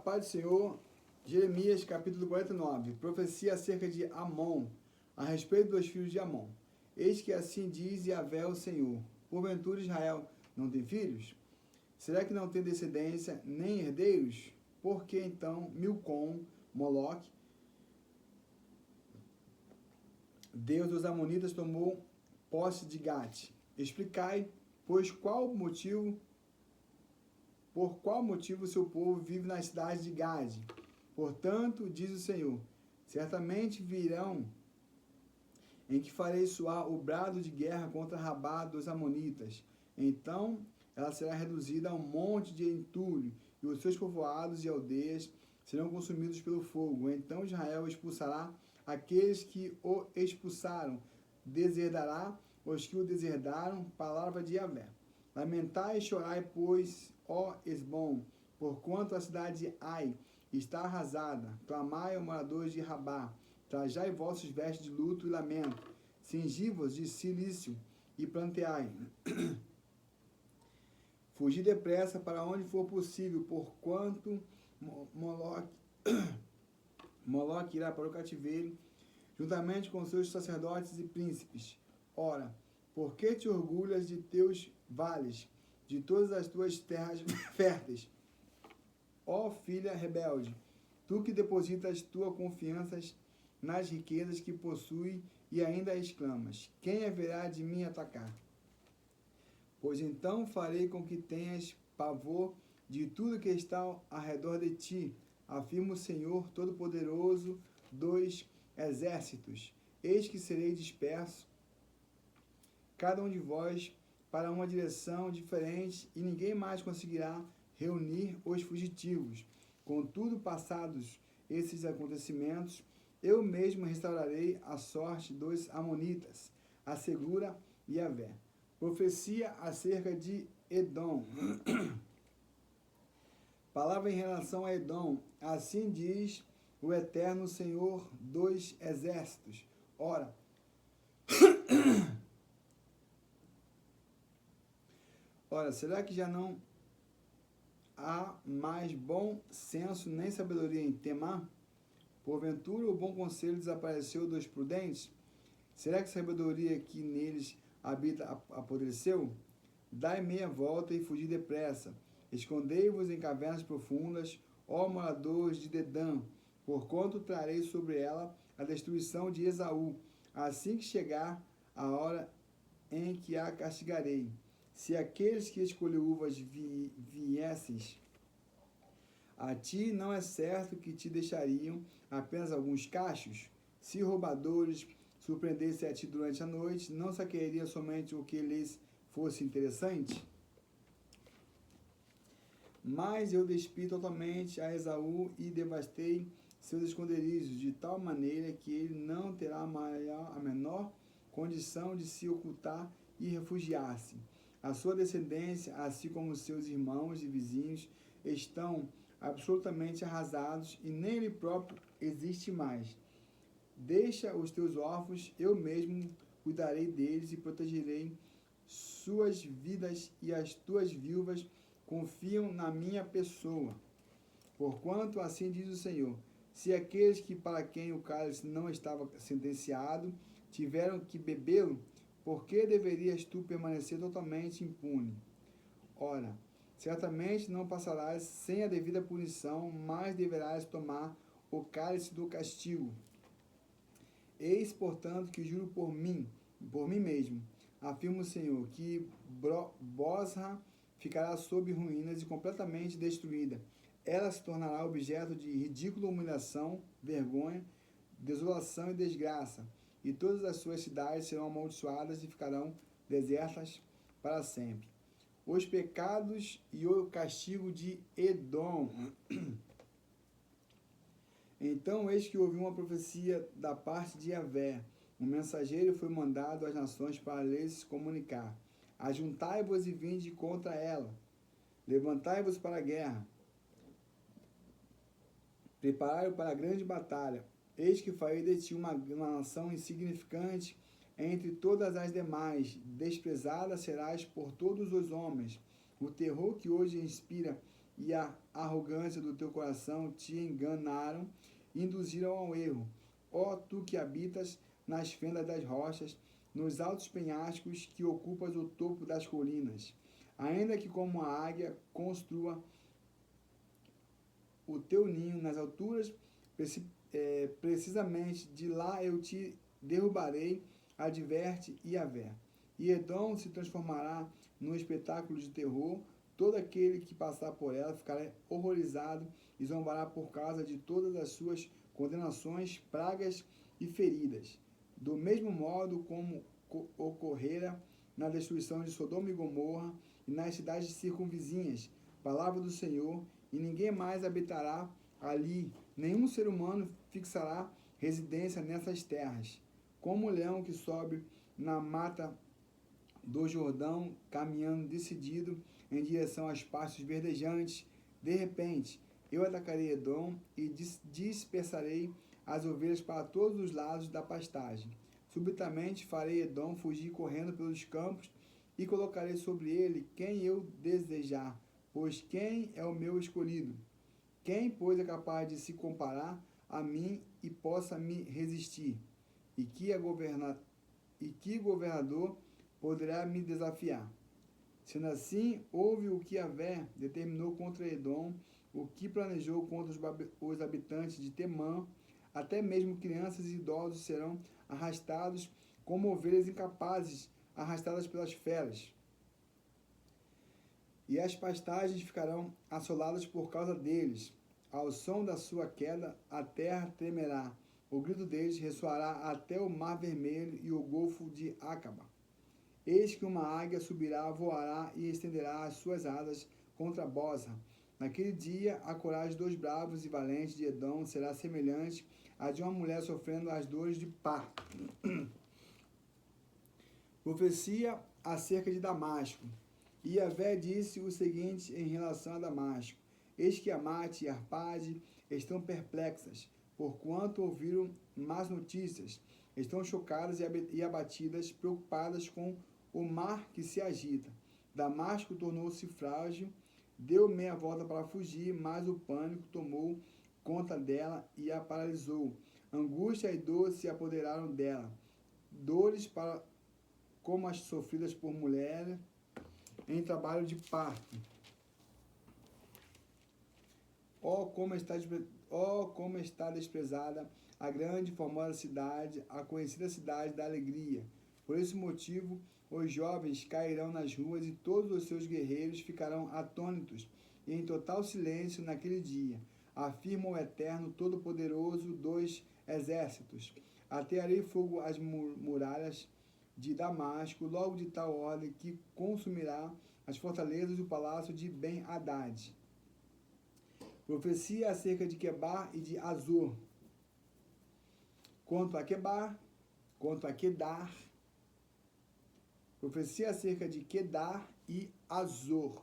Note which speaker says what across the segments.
Speaker 1: paz do Senhor, Jeremias capítulo 49, profecia acerca de Amon, a respeito dos filhos de Amon. Eis que assim diz Yahvé o Senhor, porventura Israel não tem filhos? Será que não tem descendência, nem herdeiros? Por que então Milcom, Moloque, Deus dos Amonitas, tomou posse de Gate? Explicai, pois por qual motivo seu povo vive na cidade de Gade? Portanto, diz o Senhor, certamente virão em que farei soar o brado de guerra contra Rabá dos Amonitas. Então ela será reduzida a um monte de entulho, e os seus povoados e aldeias serão consumidos pelo fogo. Então Israel expulsará aqueles que o expulsaram, deserdará os que o deserdaram. Palavra de Yahvé. Lamentai e chorai, pois, ó Esbom, porquanto a cidade de Ai está arrasada. Clamai, ó moradores de Rabá, trajai vossos vestes de luto e lamento, cingi-vos de cilício e planteai. Fugi depressa para onde for possível, porquanto Moloque irá para o cativeiro, juntamente com seus sacerdotes e príncipes. Ora, por que te orgulhas de teus vales, de todas as tuas terras férteis? Ó filha rebelde, tu que depositas tua confiança nas riquezas que possui e ainda exclamas, quem haverá de me atacar? Pois então farei com que tenhas pavor de tudo que está ao redor de ti, afirma o Senhor Todo-Poderoso dos Exércitos. Eis que serei disperso, cada um de vós, para uma direção diferente, e ninguém mais conseguirá reunir os fugitivos. Contudo, passados esses acontecimentos, eu mesmo restaurarei a sorte dos amonitas, assegura Yahvé. Profecia acerca de Edom. Palavra em relação a Edom. Assim diz o Eterno Senhor dos Exércitos. Ora, será que já não há mais bom senso nem sabedoria em Temá? Porventura o bom conselho desapareceu dos prudentes? Será que a sabedoria que neles habita apodreceu? Dai meia volta e fugi depressa. Escondei-vos em cavernas profundas, ó moradores de Dedã, porquanto trarei sobre ela a destruição de Esaú, assim que chegar a hora em que a castigarei. Se aqueles que escolheu uvas viesses a ti, não é certo que te deixariam apenas alguns cachos? Se roubadores surpreendessem a ti durante a noite, não saquearia somente o que lhes fosse interessante? Mas eu despi totalmente a Esaú e devastei seus esconderijos, de tal maneira que ele não terá a menor condição de se ocultar e refugiar-se. A sua descendência, assim como seus irmãos e vizinhos, estão absolutamente arrasados e nem ele próprio existe mais. Deixa os teus órfãos, eu mesmo cuidarei deles e protegerei suas vidas, e as tuas viúvas confiam na minha pessoa. Porquanto assim diz o Senhor, se aqueles que para quem o cálice não estava sentenciado tiveram que bebê-lo, por que deverias tu permanecer totalmente impune? Ora, certamente não passarás sem a devida punição, mas deverás tomar o cálice do castigo. Eis, portanto, que juro por mim mesmo, afirma o Senhor, que Bosra ficará sob ruínas e completamente destruída. Ela se tornará objeto de ridícula humilhação, vergonha, desolação e desgraça, e todas as suas cidades serão amaldiçoadas e ficarão desertas para sempre. Os pecados e o castigo de Edom. Então, eis que ouvi uma profecia da parte de Yahvé. Um mensageiro foi mandado às nações para lhes comunicar. Ajuntai-vos e vinde contra ela. Levantai-vos para a guerra. Preparai-vos para a grande batalha. Eis que farei de ti uma nação insignificante entre todas as demais. Desprezada serás por todos os homens. O terror que hoje inspira e a arrogância do teu coração te enganaram e induziram ao erro. Ó tu que habitas nas fendas das rochas, nos altos penhascos que ocupas o topo das colinas, ainda que como a águia construa o teu ninho nas alturas, precisamente de lá eu te derrubarei, adverte Yahvé. E Edom se transformará num espetáculo de terror, todo aquele que passar por ela ficará horrorizado e zombará por causa de todas as suas condenações, pragas e feridas. Do mesmo modo como ocorrera na destruição de Sodoma e Gomorra e nas cidades circunvizinhas, palavra do Senhor, e ninguém mais habitará ali, nenhum ser humano fixará residência nessas terras. Como o leão que sobe na mata do Jordão, caminhando decidido em direção às pastos verdejantes, de repente eu atacarei Edom e dispersarei as ovelhas para todos os lados da pastagem. Subitamente farei Edom fugir correndo pelos campos e colocarei sobre ele quem eu desejar, pois quem é o meu escolhido? Quem, pois, é capaz de se comparar a mim e possa me resistir? E que governador poderá me desafiar? Sendo assim, houve o que Yahvé determinou contra Edom, o que planejou contra os habitantes de Temã, até mesmo crianças e idosos serão arrastados como ovelhas incapazes, arrastadas pelas feras. E as pastagens ficarão assoladas por causa deles. Ao som da sua queda, a terra tremerá. O grito deles ressoará até o mar vermelho e o golfo de Acaba. Eis que uma águia subirá, voará e estenderá as suas asas contra Bosra. Naquele dia, a coragem dos bravos e valentes de Edom será semelhante à de uma mulher sofrendo as dores de parto. Profecia acerca de Damasco. E Yahvé disse o seguinte em relação a Damasco: eis que Amate e Arpade estão perplexas, porquanto ouviram más notícias, estão chocadas e abatidas, preocupadas com o mar que se agita. Damasco tornou-se frágil, deu meia volta para fugir, mas o pânico tomou conta dela e a paralisou. Angústia e dor se apoderaram dela, dores como as sofridas por mulher em trabalho de parto. Ó como está desprezada a grande e formosa cidade, a conhecida cidade da alegria. Por esse motivo, os jovens cairão nas ruas e todos os seus guerreiros ficarão atônitos e em total silêncio naquele dia. Afirma o Eterno Todo-Poderoso dos Exércitos. Atearei fogo às muralhas de Damasco, logo de tal ordem que consumirá as fortalezas do palácio de Ben-Hadad. Profecia acerca de Quebar e de Azor. Quanto a Quebar, quanto a Quedar, profecia acerca de Quedar e Azor.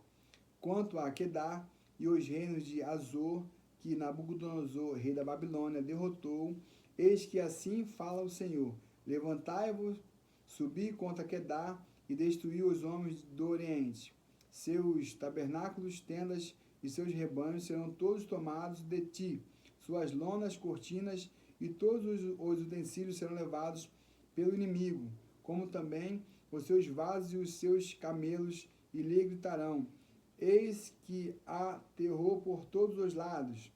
Speaker 1: Quanto a Quedar e os reinos de Azor, que Nabucodonosor, rei da Babilônia, derrotou, eis que assim fala o Senhor: levantai-vos, subi contra Quedar e destruí os homens do Oriente. Seus tabernáculos, tendas e seus rebanhos serão todos tomados de ti. Suas lonas, cortinas e todos os utensílios serão levados pelo inimigo, como também os seus vasos e os seus camelos, e lhe gritarão: eis que há terror por todos os lados.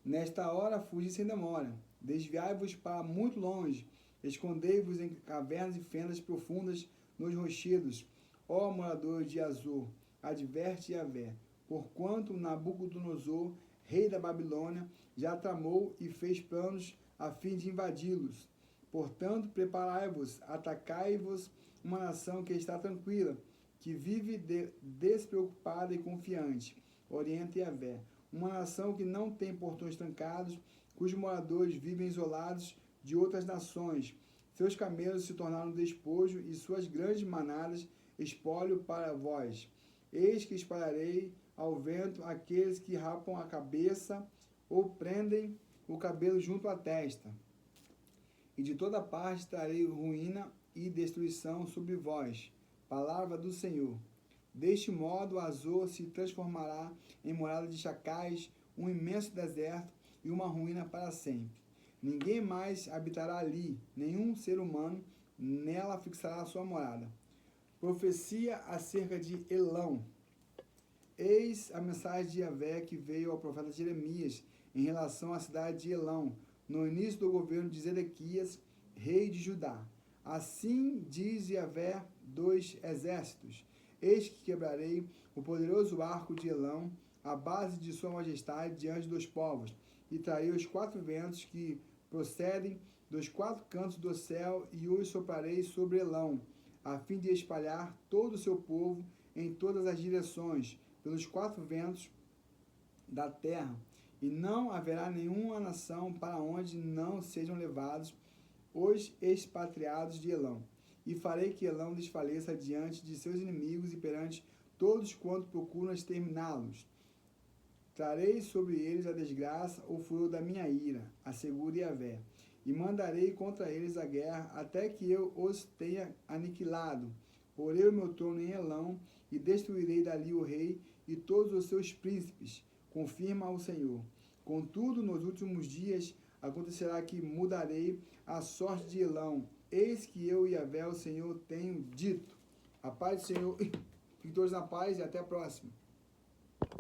Speaker 1: Nesta hora fugi sem demora, desviai-vos para muito longe, escondei-vos em cavernas e fendas profundas nos rochedos, ó moradores de Azor, adverte Yahvé, porquanto Nabucodonosor, rei da Babilônia, já tramou e fez planos a fim de invadi-los. Portanto, preparai-vos, atacai-vos uma nação que está tranquila, que vive despreocupada e confiante. Orienta Yahvé. Uma nação que não tem portões trancados, cujos moradores vivem isolados de outras nações. Seus camelos se tornaram despojo e suas grandes manadas espólio para vós. Eis que espalharei ao vento aqueles que rapam a cabeça ou prendem o cabelo junto à testa. E de toda parte trarei ruína e destruição sobre vós. Palavra do Senhor. Deste modo, Azor se transformará em morada de chacais, um imenso deserto e uma ruína para sempre. Ninguém mais habitará ali, nenhum ser humano nela fixará a sua morada. Profecia acerca de Elão. Eis a mensagem de Yahvé que veio ao profeta Jeremias em relação à cidade de Elão, no início do governo de Zedequias, rei de Judá. Assim diz Yahvé dos exércitos: eis que quebrarei o poderoso arco de Elão, a base de sua majestade diante dos povos, e trarei os 4 ventos que procedem dos 4 cantos do céu, e os soprarei sobre Elão, a fim de espalhar todo o seu povo em todas as direções, pelos 4 ventos da terra, e não haverá nenhuma nação para onde não sejam levados os expatriados de Elão. E farei que Elão desfaleça diante de seus inimigos e perante todos quanto procuram exterminá-los. Trarei sobre eles a desgraça, o furor da minha ira, assegura Yahvé, e mandarei contra eles a guerra, até que eu os tenha aniquilado. Porei o meu trono em Elão, e destruirei dali o rei e todos os seus príncipes, confirma o Senhor. Contudo, nos últimos dias acontecerá que mudarei a sorte de Elão. Eis que eu, Yahvé, o Senhor, tenho dito. A paz do Senhor, fiquem todos na paz e até a próxima.